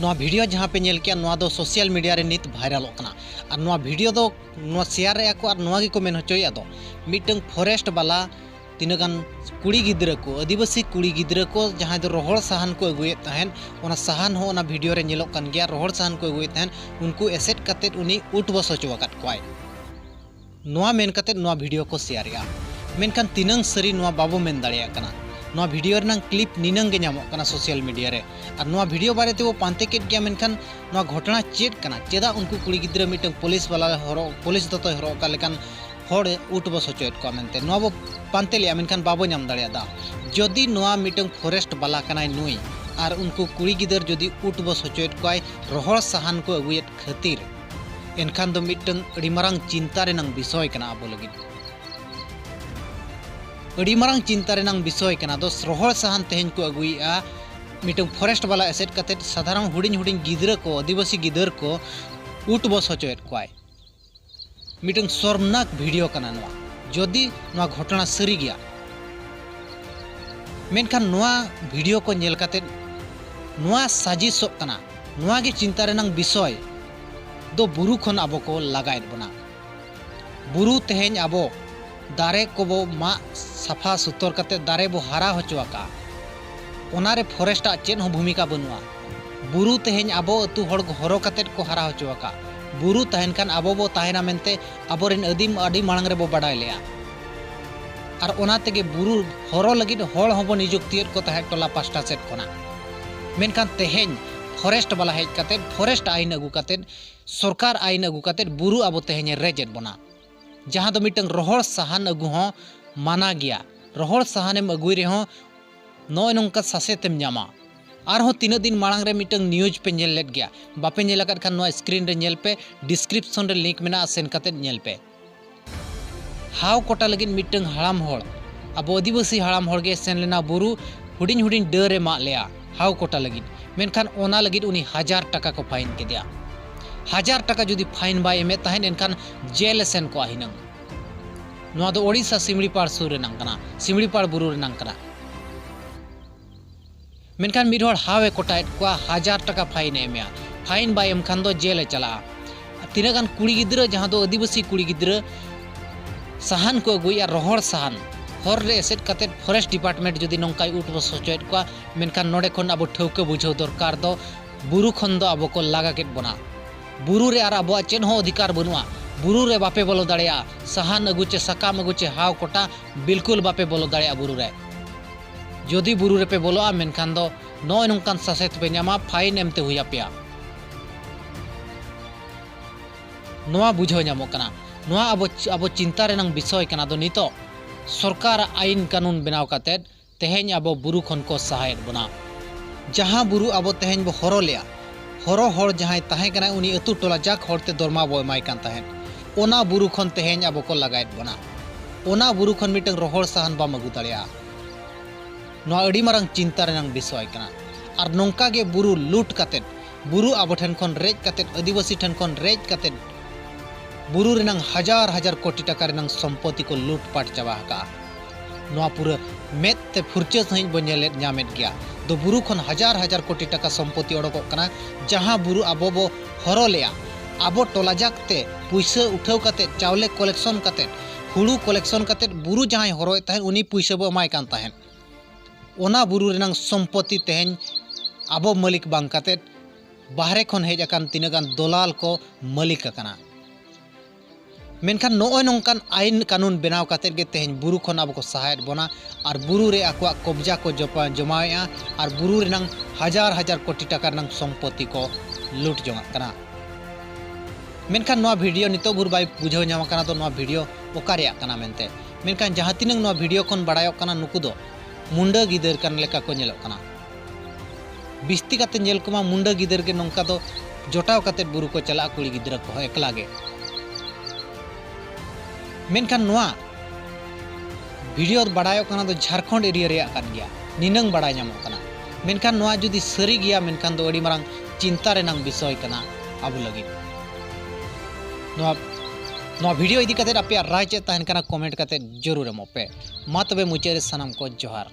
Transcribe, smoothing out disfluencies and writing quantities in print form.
नवा वीडियो जहाँ पे नेल किया नवा दो सोशल मीडिया रे नित वायरलोग कना और नवा वीडियो दो नवा शेयर रे को और नवा गे को मेन होचोया दो मिटंग फॉरेस्ट वाला तीनगान कुड़ी गिद्रा को आदिवासी कुड़ी गिद्रा को जहाँ दो रोहड़ साहन को अगुए तहन ओना साहन हो ओना वीडियो रे नेलोग कन गया रोहड़ साहन को अगुए तहन उनको एसेट कते उनी उठ बस होचो वकत कोय नवा मेन कते नवा वीडियो को शेयर या मेनखान तीनंग सरी नवा बाबो मेन दाड़िया कना नवा वीडियो रनंग क्लिप निनंग गे ᱧᱟᱢᱚᱜ कना सोशल मीडिया रे और नवा वीडियो बारे ते वो पांते केट गया मेनखान नवा घटना चेट कना चेदा उनको कुड़ी गिद्रा मिटंग पुलिस वाला हरो पुलिस दतो हरो का लेकान हर उठ बस होचोयत को मेनते नवा बो पांते लिया मेनखान बाबो ᱧᱟᱢ दाड़िया दा जदि नवा मिटंग फॉरेस्ट वाला कनाय नुई और उनको कुड़ी गिद्र जदि उठ बस होचोयत कोय रोहड़ साहान को अगुयत खातिर एनखान दो मिटंग अड़ी मारांग चिंता रेनंग विषय कना आबो लगिद अड़ी मारांग चिंता रेनंग विषय कना दो रोहड़ साहान तेहन को अगुइया मिटंग फॉरेस्ट वाला एसेट कते साधारण हुडिंग हुडिंग गिद्रा को आदिवासी गिद्र को उठ बस होचोयत कोय मिटंग शर्मनाक वीडियो कना नवा जदि नवा घटना सरी गया मेनखान नवा वीडियो को नेल कते नवा साजिशोग कना नवा गे चिंता रेनंग विषय दो बुरु खन आबो को लगायत बना बुरु तेहन आबो दारे को बो मा सफा सुतर कते दारे बो हारा होचोआका ओनारे फॉरेस्ट चेन हो भूमिका बनुआ बुरु तेहन आबो अतु हड़ हरो कते को हारा होचोआका बुरु तहन खान आबो बो ताहेना मेनते आबोरेन आदिम आदि मांग रे बो बाडाय लेया और ओना तेगे बुरु हरो लगिद हड़ होबो नियुक्तियत को ताहे टोला पास्टा सेट कोना मेनखान तेहन फॉरेस्ट वाला हेज कते फॉरेस्ट आईन अगु कते सरकार आईन अगु कते बुरु आबो तेहन रेजेट बना जहाँ दो मिटंग रोहड़ साहान अगु हो माना गया रोहड़ साहानेम अगुई रे हो नय नंका सासेतेम ᱧᱟᱢᱟ आरहों तीन दिन मांग रे मिटंग न्यूज पे नेल लेट गया बापे नेल अकत खान नो स्क्रीन रे नेल पे डिस्क्रिप्शन रे लिंक मेना सेन कते नेल पे हाव कोटा लगिन मिटंग हड़ाम होड़ अब आदिवासी हड़ाम होड़ गे सेन लेना बुरु हुडिंग हुडिंग डरे मा लेया हाव कोटा लगिन मेनखान ओना लगिन उनी 1000 टाका को फाइन के दिया 1000 टाका जुदी फाइन बाय एमे तहन एनखान जेल सेन को आहिनंग नवा दो ओडिशा सिमड़ीपाड़ सुर रेनांग कना सिमड़ीपाड़ बुरु रेनांग कना मेनखान मिरहड़ हावे कोटायत को 1000 टाका फाइन एमया फाइन बाय एम खान दो जेल चला तीना गान कुड़ी गिद्रा जहां दो आदिवासी कुड़ी गिद्रा साहान को अगुया रोहड़ साहान हर रे एसेट कते फॉरेस्ट डिपार्टमेंट जुदी नंकाय उठ बस होचोयत को मेनखान नोडे खन आबो ठौका बुझाव दरकार दो बुरु खन दो आबो को लागा केट बना बुरु रे आर आबो चेन हो अधिकार बनुआ बुरु रे बापे बोलो दाड़िया साहान अगुचे सकाम अगुचे हाव कोटा बिल्कुल बापे बोलो दाड़िया बुरु रे जदि बुरु रे पे बोलोआ मेनखान दो नय नंकान सासेत पे ᱧᱟᱢᱟ फाइन एमते हुया पेया नवा बुझाव ᱧᱟᱢᱚᱜ कना नवा आबो चिंता रेनंग विषय कना दो नितो सरकार आईन कानून बनाव काते तेहेन आबो बुरु खन को सहायत बना जहां बुरु आबो तेहेन बो हरो लिया हरो हर जहां ताहे कना उनी अतु टोला जाक हरते दरमा बो एमाय कान ताहेन ओना बुरु खन तेहेन आबो को लगायत बना ओना बुरु खन मिटंग रोहड़ साहन बाम अगु दाड़िया नवा अड़ी मारंग चिंता रेनंग विषय कना और नोंका गे बुरु लूट काते बुरु आबो ठन खन रेज काते आदिवासी ठन खन रेज काते बुरु रेनंग हजार हजार कोटी टाका रेनंग संपत्ति को लूट पाट चाबा का नवा पूरा मेत ते फुरचे सहित बनेलेत ᱧᱟᱢᱮत गया दो बुरु खन हजार हजार कोटी टाका संपत्ति ओडको कना जहां बुरु आबो बो हरो लेया आबो टोला जाकते पैसा उठाव काते चावले कलेक्शन काते हुड़ू कलेक्शन काते बुरु जहां हरोय तहन उनी पैसा बो एमाय कान तहन ओना बुरु रेनंग संपत्ति तेहन आबो मालिक बांग काते बाहरे खन हेज अकान तिनागान दलाल को मालिक अकाना मेनखान नय नंकान आईन कानून बनाव काते गे तेहन बुरु खन आबो को सहायत बना और बुरु रे आकवा कब्जा को जमाया और बुरु रेनंग हजार हजार कोटी टाका रेनंग संपत्ति को लूट जोंगा कना मेनखान नवा वीडियो नितो बुर बाय बुझाव ᱧᱟᱢ कना तो नवा वीडियो ओकारिया कना मेनते मेनखान जहां तिनंग नवा वीडियो खन बाडायो कना नुकु दो मुंडा गिदर कान लेका को नेलो कना बिस्ती काते नेल कोमा मुंडा गिदर के नंका दो जोटाव काते बुरु को चला कुड़ी गिदरा को एकला गे मेनखान नवा वीडियो बाडायो कना दो झारखंड एरिया रे कान गया निनंग बाडाय ᱧᱟᱢᱚᱜ कना मेनखान नवा जुदी सरी गया मेनखान दो अड़ी मारंग चिंता रेनंग विषय कना आबो लगी नवा वीडियो इदी काते आपे राय चे तहन कना कमेंट काते जरूर एमो पे मा तबे मुचारे सनाम को जोहार।